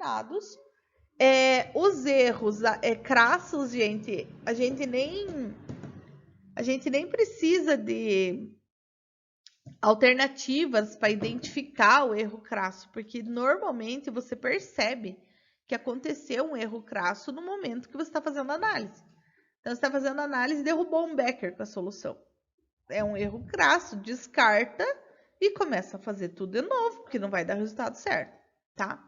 indeterminados. Os erros crassos, gente, a gente nem precisa de alternativas para identificar o erro crasso, porque normalmente você percebe que aconteceu um erro crasso no momento que você está fazendo análise. Então, você está fazendo análise e derrubou um Becker com a solução. É um erro crasso, descarta e começa a fazer tudo de novo, porque não vai dar resultado certo, tá?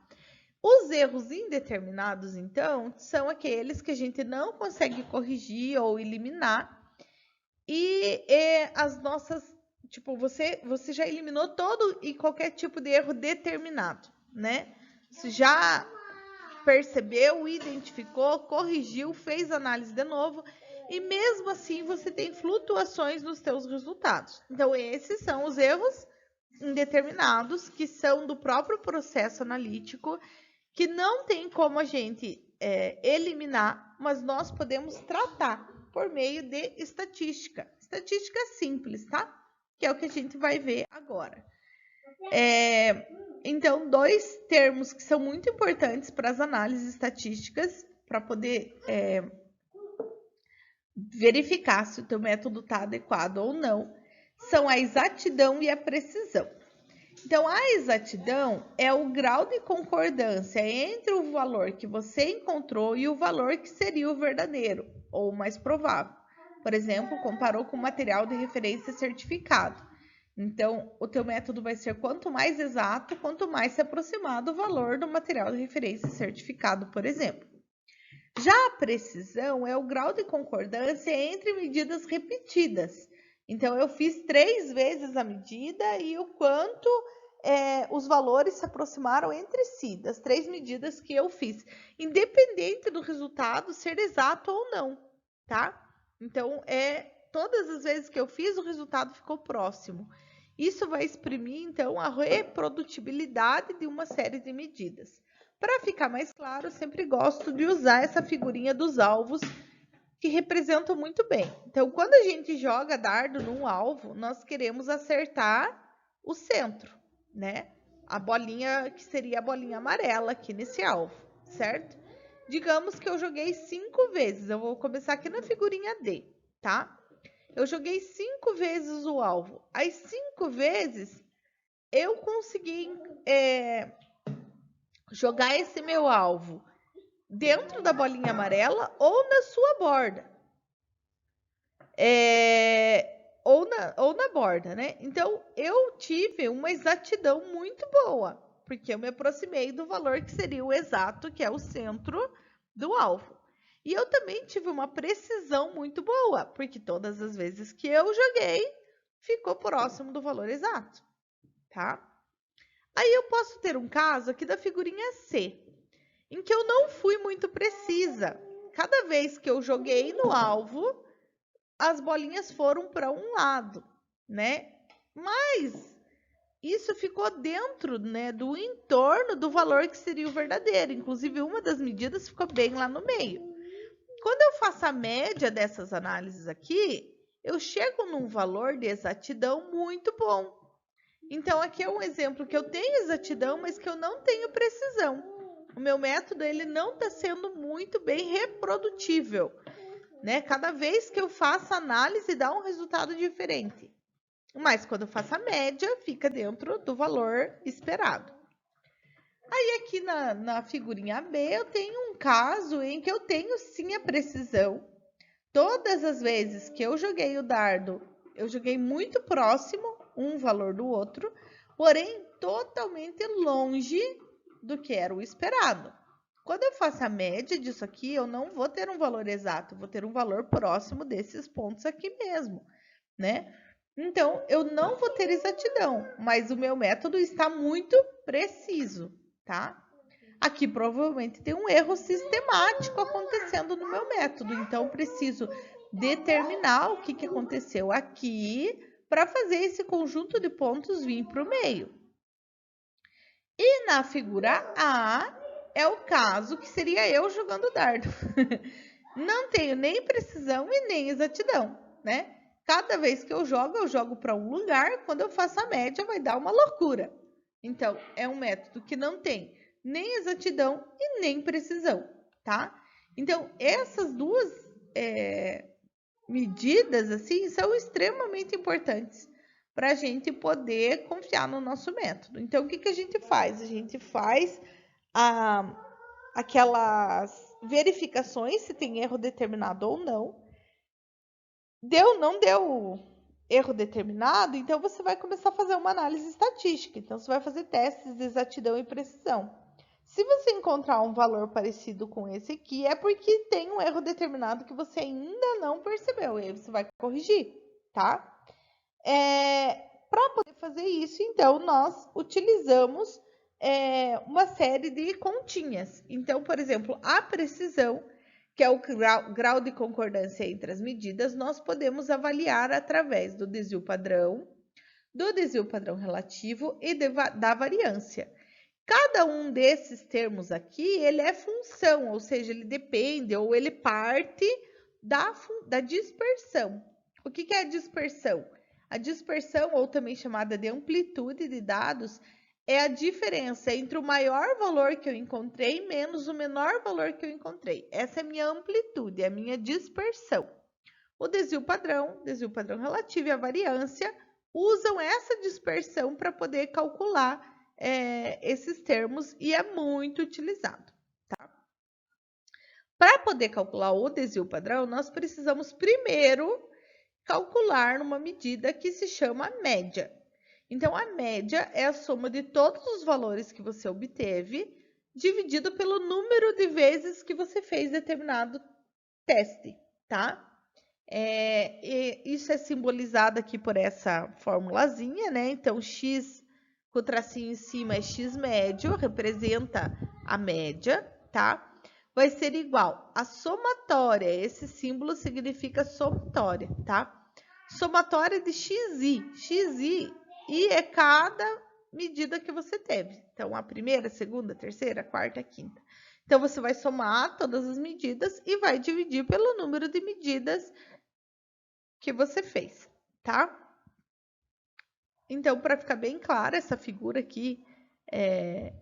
Os erros indeterminados, então, são aqueles que a gente não consegue corrigir ou eliminar. E as nossas, tipo, você já eliminou todo e qualquer tipo de erro determinado, né? Você já percebeu, identificou, corrigiu, fez análise de novo e mesmo assim você tem flutuações nos seus resultados. Então, esses são os erros indeterminados que são do próprio processo analítico, que não tem como a gente eliminar, mas nós podemos tratar por meio de estatística. Estatística simples, tá? Que é o que a gente vai ver agora. Então, dois termos que são muito importantes para as análises estatísticas, para poder verificar se o teu método está adequado ou não, são a exatidão e a precisão. Então, a exatidão é o grau de concordância entre o valor que você encontrou e o valor que seria o verdadeiro, ou mais provável. Por exemplo, comparou com o material de referência certificado. Então, o teu método vai ser quanto mais exato, quanto mais se aproximar do valor do material de referência certificado, por exemplo. Já a precisão é o grau de concordância entre medidas repetidas. Então, eu fiz 3 vezes a medida e o quanto os valores se aproximaram entre si, das 3 medidas que eu fiz, independente do resultado ser exato ou não, tá? Então, todas as vezes que eu fiz, o resultado ficou próximo. Isso vai exprimir, então, a reprodutibilidade de uma série de medidas. Para ficar mais claro, eu sempre gosto de usar essa figurinha dos alvos, que representam muito bem. Então, quando a gente joga dardo num alvo, nós queremos acertar o centro, né? A bolinha que seria a bolinha amarela aqui nesse alvo, certo? Digamos que eu joguei 5 vezes. Eu vou começar aqui na figurinha D, tá? Eu joguei 5 vezes o alvo. As 5 vezes eu consegui jogar esse meu alvo dentro da bolinha amarela ou na sua borda. Ou na borda, né? Então, eu tive uma exatidão muito boa, porque eu me aproximei do valor que seria o exato, que é o centro do alvo. E eu também tive uma precisão muito boa, porque todas as vezes que eu joguei, ficou próximo do valor exato, tá? Aí eu posso ter um caso aqui da figurinha C, em que eu não fui muito precisa. Cada vez que eu joguei no alvo, as bolinhas foram para um lado, né? Mas isso ficou dentro, né, do entorno do valor que seria o verdadeiro. Inclusive, uma das medidas ficou bem lá no meio. Quando eu faço a média dessas análises aqui, eu chego num valor de exatidão muito bom. Então, aqui é um exemplo que eu tenho exatidão, mas que eu não tenho precisão. O meu método ele não está sendo muito bem reprodutível, né? Cada vez que eu faço análise, dá um resultado diferente. Mas quando eu faço a média, fica dentro do valor esperado. Aí aqui na figurinha B, eu tenho um caso em que eu tenho sim a precisão. Todas as vezes que eu joguei o dardo, eu joguei muito próximo um valor do outro, porém totalmente longe do que era o esperado. Quando eu faço a média disso aqui, eu não vou ter um valor exato, vou ter um valor próximo desses pontos aqui mesmo, né? Então, eu não vou ter exatidão, mas o meu método está muito preciso, tá? Aqui provavelmente tem um erro sistemático acontecendo no meu método, então preciso determinar o que aconteceu aqui para fazer esse conjunto de pontos vir para o meio. E na figura A é o caso que seria eu jogando dardo. Não tenho nem precisão e nem exatidão, né? Cada vez que eu jogo para um lugar. Quando eu faço a média, vai dar uma loucura. Então, é um método que não tem nem exatidão e nem precisão, tá? Então, essas duas medidas, assim, são extremamente importantes para a gente poder confiar no nosso método. Então, o que, que a gente faz? A gente faz aquelas verificações se tem erro determinado ou não. Não deu erro determinado, então você vai começar a fazer uma análise estatística. Então, você vai fazer testes de exatidão e precisão. Se você encontrar um valor parecido com esse aqui, é porque tem um erro determinado que você ainda não percebeu. E aí você vai corrigir, tá? Para poder fazer isso, então, nós utilizamos uma série de continhas. Então, por exemplo, a precisão, que é o grau de concordância entre as medidas, nós podemos avaliar através do desvio padrão, do desvio padrão relativo e da variância. Cada um desses termos aqui, ele é função, ou seja, ele depende ou ele parte da dispersão. O que é a dispersão? A dispersão, ou também chamada de amplitude de dados, é a diferença entre o maior valor que eu encontrei menos o menor valor que eu encontrei. Essa é a minha amplitude, é a minha dispersão. O desvio padrão relativo e a variância usam essa dispersão para poder calcular esses termos e é muito utilizado, tá? Para poder calcular o desvio padrão, nós precisamos primeiro calcular uma medida que se chama média. Então, a média é a soma de todos os valores que você obteve, dividido pelo número de vezes que você fez determinado teste, tá? Isso é simbolizado aqui por essa formulazinha, né? Então, x com o tracinho em cima é x médio, representa a média, tá? Vai ser igual a somatória, esse símbolo significa somatória, tá? Somatória de xi. Xi é cada medida que você teve. Então, a primeira, a segunda, a terceira, a quarta, a quinta. Então, você vai somar todas as medidas e vai dividir pelo número de medidas que você fez, tá? Então, para ficar bem clara, essa figura aqui é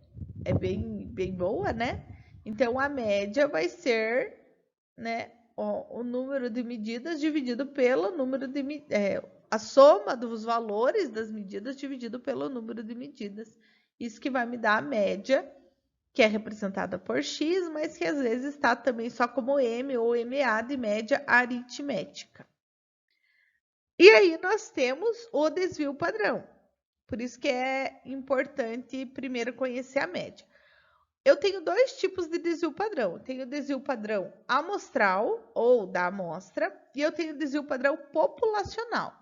bem boa, né? Então, a média vai ser, né, o número de medidas dividido pelo número de a soma dos valores das medidas dividido pelo número de medidas. Isso que vai me dar a média, que é representada por x, mas que às vezes está também só como m ou MA de média aritmética. E aí nós temos o desvio padrão. Por isso que é importante primeiro conhecer a média. Eu tenho dois tipos de desvio padrão. Eu tenho o desvio padrão amostral, ou da amostra, e eu tenho o desvio padrão populacional.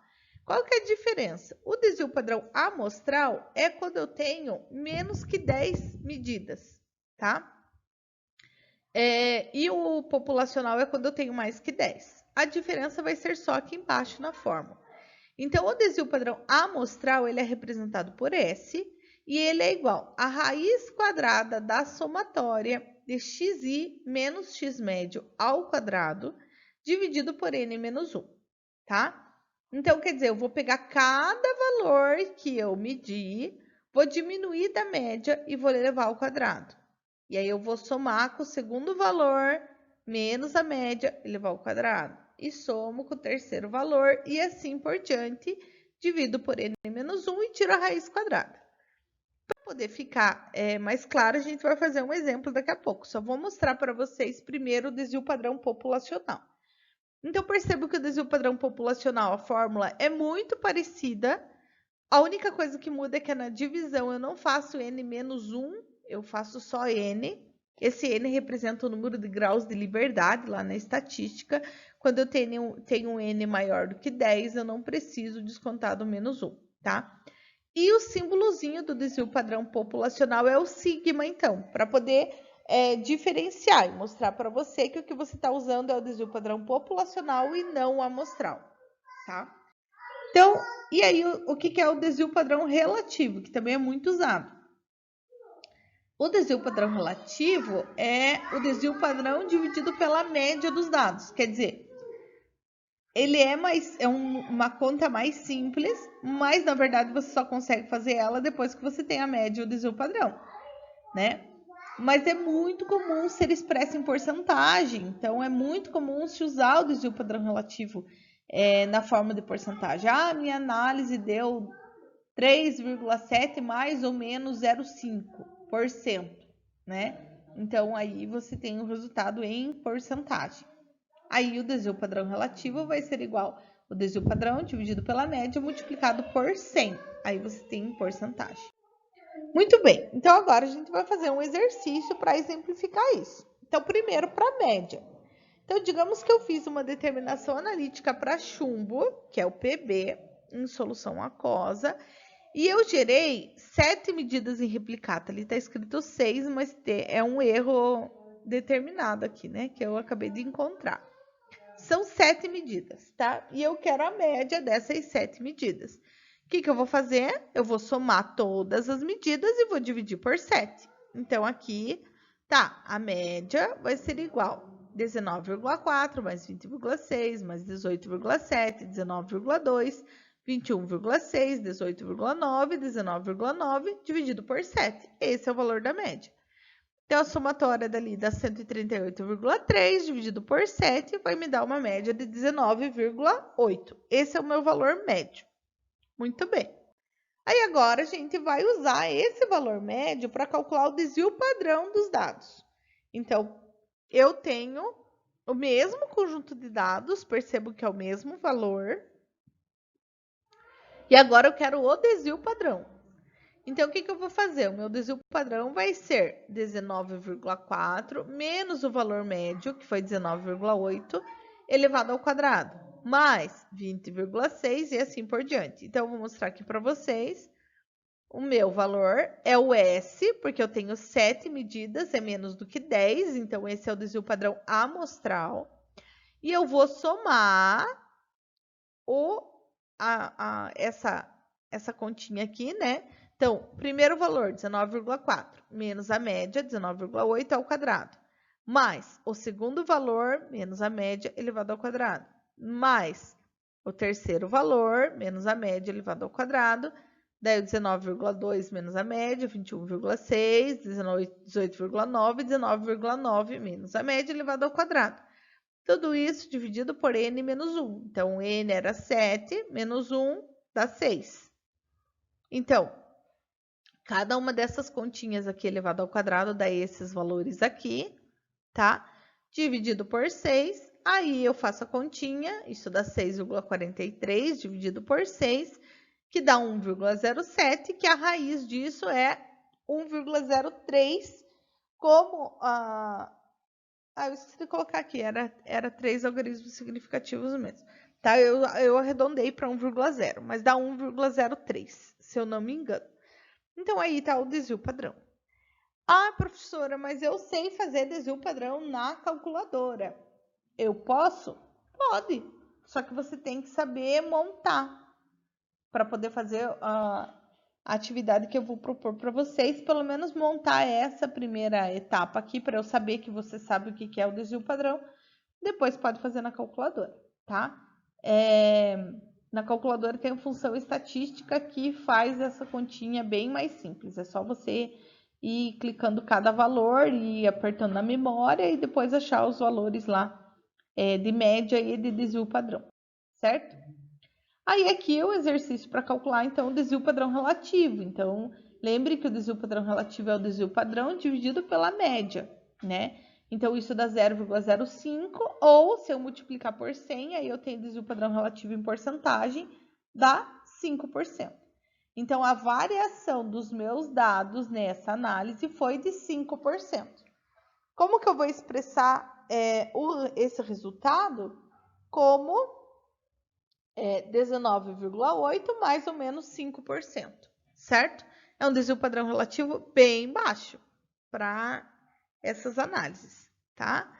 Qual que é a diferença? O desvio padrão amostral é quando eu tenho menos que 10 medidas, tá? E o populacional é quando eu tenho mais que 10. A diferença vai ser só aqui embaixo na fórmula. Então, o desvio padrão amostral, ele é representado por S, e ele é igual a raiz quadrada da somatória de xi menos x médio ao quadrado, dividido por n menos 1, tá? Então, quer dizer, eu vou pegar cada valor que eu medi, vou diminuir da média e vou levar ao quadrado. E aí, eu vou somar com o segundo valor, menos a média, e levar ao quadrado. E somo com o terceiro valor, e assim por diante, divido por n menos 1 e tiro a raiz quadrada. Para poder ficar mais claro, a gente vai fazer um exemplo daqui a pouco. Só vou mostrar para vocês primeiro o desvio padrão populacional. Então, percebo que o desvio padrão populacional, a fórmula é muito parecida. A única coisa que muda é que na divisão eu não faço n menos 1, eu faço só n. Esse n representa o número de graus de liberdade lá na estatística. Quando eu tenho um n maior do que 10, eu não preciso descontar do menos 1, tá? E o símbolozinho do desvio padrão populacional é o sigma, então, para poder diferenciar e mostrar para você que o que você está usando é o desvio padrão populacional e não o amostral, tá? Então, e aí o que é o desvio padrão relativo, que também é muito usado? O desvio padrão relativo é o desvio padrão dividido pela média dos dados, quer dizer, ele é uma conta mais simples, mas na verdade você só consegue fazer ela depois que você tem a média e o desvio padrão, né? mas é muito comum ser expresso em porcentagem. Então, é muito comum se usar o desvio padrão relativo na forma de porcentagem. Ah, minha análise deu 3,7 mais ou menos 0,5%, né? Então, aí você tem o resultado em porcentagem. Aí, o desvio padrão relativo vai ser igual o desvio padrão dividido pela média multiplicado por 100. Aí, você tem em porcentagem. Muito bem, então agora a gente vai fazer um exercício para exemplificar isso. Então, primeiro para a média. Então, digamos que eu fiz uma determinação analítica para chumbo, que é o PB, em solução aquosa, e eu gerei 7 medidas em replicata. Ali está escrito 6, mas é um erro determinado aqui, né? Que eu acabei de encontrar. São 7 medidas, tá? E eu quero a média dessas 7 medidas. O que eu vou fazer? Eu vou somar todas as medidas e vou dividir por 7. Então, aqui, tá, a média vai ser igual 19,4 mais 20,6 mais 18,7, 19,2, 21,6, 18,9, 19,9 dividido por 7. Esse é o valor da média. Então, a somatória dali dá 138,3 dividido por 7 vai me dar uma média de 19,8. Esse é o meu valor médio. Muito bem. Aí agora a gente vai usar esse valor médio para calcular o desvio padrão dos dados. Então, eu tenho o mesmo conjunto de dados, percebo que é o mesmo valor. E agora eu quero o desvio padrão. Então, o que eu vou fazer? O meu desvio padrão vai ser 19,4 menos o valor médio, que foi 19,8, elevado ao quadrado, mais 20,6 e assim por diante. Então, eu vou mostrar aqui para vocês. O meu valor é o S, porque eu tenho 7 medidas, é menos do que 10, então esse é o desvio padrão amostral. E eu vou somar essa continha aqui, né? Então, primeiro valor, 19,4, menos a média, 19,8 ao quadrado. Mais o segundo valor, menos a média, elevado ao quadrado. Mais o terceiro valor, menos a média, elevado ao quadrado. Daí o 19,2 menos a média, 21,6, 18,9, 19,9 menos a média, elevado ao quadrado. Tudo isso dividido por n menos 1. Então, n era 7, menos 1 dá 6. Então, cada uma dessas continhas aqui elevado ao quadrado dá esses valores aqui, tá? Dividido por 6, aí eu faço a continha, isso dá 6,43 dividido por 6, que dá 1,07, que a raiz disso é 1,03, como eu esqueci de colocar aqui, era 3 algarismos significativos mesmo. Tá? Eu arredondei para 1,0, mas dá 1,03, se eu não me engano. Então, aí está o desvio padrão. Ah, professora, mas eu sei fazer desvio padrão na calculadora. Eu posso? Pode. Só que você tem que saber montar para poder fazer a atividade que eu vou propor para vocês, pelo menos montar essa primeira etapa aqui para eu saber que você sabe o que é o desvio padrão. Depois pode fazer na calculadora, tá? Na calculadora tem a função estatística que faz essa continha bem mais simples. É só você ir clicando cada valor e apertando na memória e depois achar os valores lá de média e de desvio padrão, certo? Aí aqui o exercício para calcular, então, o desvio padrão relativo. Então, lembre que o desvio padrão relativo é o desvio padrão dividido pela média, né? Então, isso dá 0,05, ou se eu multiplicar por 100, aí eu tenho desvio padrão relativo em porcentagem, dá 5%. Então, a variação dos meus dados nessa análise foi de 5%. Como que eu vou expressar esse resultado? Como 19,8 mais ou menos 5%, certo? É um desvio padrão relativo bem baixo para essas análises, tá?